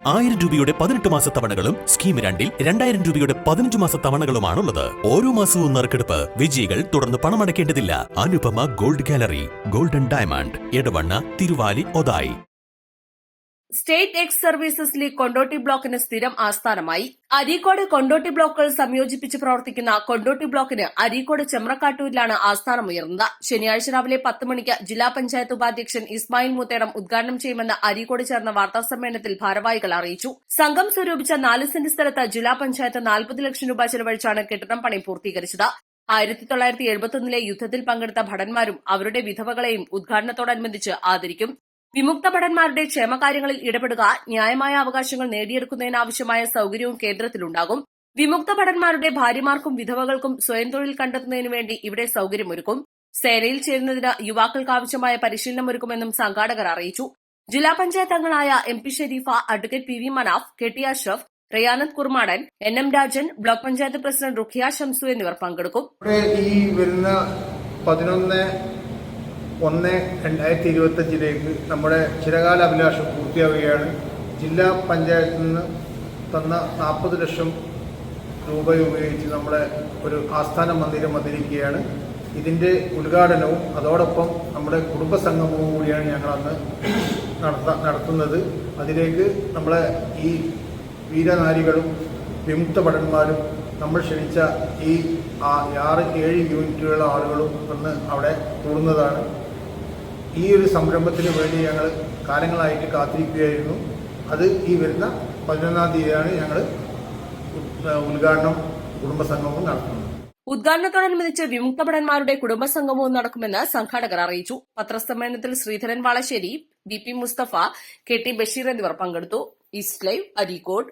1000 രൂപയുടെ 18 മാസ തവണകളും സ്കീം 2-ൽ 2000 രൂപയുടെ 15 മാസ തവണകളുമാണുള്ളത്. ഓരോ മാസവും നറുക്കെടുപ്പ്. വിജയികൾ തുടർന്ന് പണമടയ്ക്കേണ്ടതില്ല. Anupama gold gallery, golden diamond, Edavanna, Thiruvali, Othayi. State ex services league Kondotty ബ്ലോക്കിന് സ്ഥിരം ആസ്ഥാനമായി. അരീക്കോട് കൊണ്ടോട്ടി ബ്ലോക്കുകൾ സംയോജിപ്പിച്ച് പ്രവർത്തിക്കുന്ന കൊണ്ടോട്ടി ബ്ലോക്കിന് അരീക്കോട് ചെമ്രക്കാട്ടൂരിലാണ് ആസ്ഥാനമുയർന്നത്. ശനിയാഴ്ച രാവിലെ 10 മണിക്ക് ജില്ലാ പഞ്ചായത്ത് ഉപാധ്യക്ഷൻ ഇസ്മായിൽ മൂത്തേടം ഉദ്ഘാടനം ചെയ്യുമെന്ന് അരീക്കോട് ചേർന്ന വാർത്താസമ്മേളനത്തിൽ ഭാരവാഹികൾ അറിയിച്ചു. സംഘം സ്വരൂപിച്ച 4 സെന്റ് സ്ഥലത്ത് ജില്ലാ പഞ്ചായത്ത് 40 ലക്ഷം രൂപ ചെലവഴിച്ചാണ് കെട്ടിടം പണി പൂർത്തീകരിച്ചത്. 1971 യുദ്ധത്തിൽ പങ്കെടുത്ത ഭടന്മാരും അവരുടെ വിധവകളെയും ഉദ്ഘാടനത്തോടനുബന്ധിച്ച് ആദരിക്കും. വിമുക്ത ഭടന്മാരുടെ ക്ഷേമകാര്യങ്ങളിൽ ഇടപെടുക, ന്യായമായ അവകാശങ്ങൾ നേടിയെടുക്കുന്നതിനാവശ്യമായ സൌകര്യവും കേന്ദ്രത്തിലുണ്ടാകും. വിമുക്ത ഭടന്മാരുടെ ഭാര്യമാർക്കും വിധവകൾക്കും സ്വയം തൊഴിൽ കണ്ടെത്തുന്നതിനു വേണ്ടി ഇവിടെ സൌകര്യമൊരുക്കും. സേനയിൽ ചേരുന്നതിന് യുവാക്കൾക്ക് ആവശ്യമായ പരിശീലനമൊരുക്കുമെന്നും സംഘാടകർ അറിയിച്ചു. ജില്ലാ പഞ്ചായത്ത് അംഗങ്ങളായ MP Sherifa, advocate PV Manaf, KT Ashraf, Rayanath Kurmadan, NM Rajan, block panchayat president Rukhiya Shamsu എന്നിവർ പങ്കെടുക്കും. ഈ വരുന്ന 11/1/2025 നമ്മുടെ ചിരകാല അഭിലാഷം പൂർത്തിയാവുകയാണ്. ജില്ലാ പഞ്ചായത്തിൽ നിന്ന് തന്ന 40 ലക്ഷം രൂപ ഉപയോഗിച്ച് നമ്മുടെ ഒരു ആസ്ഥാന മന്ദിരം വന്നിരിക്കുകയാണ്. ഇതിൻ്റെ ഉദ്ഘാടനവും അതോടൊപ്പം നമ്മുടെ കുടുംബസംഗമവും കൂടിയാണ് ഞങ്ങളന്ന് നടത്തുന്നത്. അതിലേക്ക് നമ്മളെ ഈ വീരനാരികളും വിമുക്ത ഭടന്മാരും നമ്മൾ ക്ഷണിച്ച ഈ 6-7 യൂണിറ്റുകളുടെ ആളുകളും വന്ന് അവിടെ കൂടുന്നതാണ്. ഈ ഒരു സംരംഭത്തിന് വേണ്ടി ഞങ്ങൾ കാലങ്ങളായിട്ട് കാത്തിരിക്കുകയായിരുന്നു. അത് ഈ വരുന്ന 11-ാം തീയതിയാണ് ഞങ്ങൾ ഉദ്ഘാടനം കുടുംബസംഗമവും നടത്തുന്നത്. ഉദ്ഘാടനത്തോടനുബന്ധിച്ച് വിമുക്ത ഭടന്മാരുടെ കുടുംബസംഗമവും നടക്കുമെന്ന് സംഘാടകർ അറിയിച്ചു. പത്രസമ്മേളനത്തിൽ ശ്രീധരൻ വാളശ്ശേരി, BP മുസ്തഫ, KT ബഷീർ എന്നിവർ പങ്കെടുത്തു. East live, Areekode.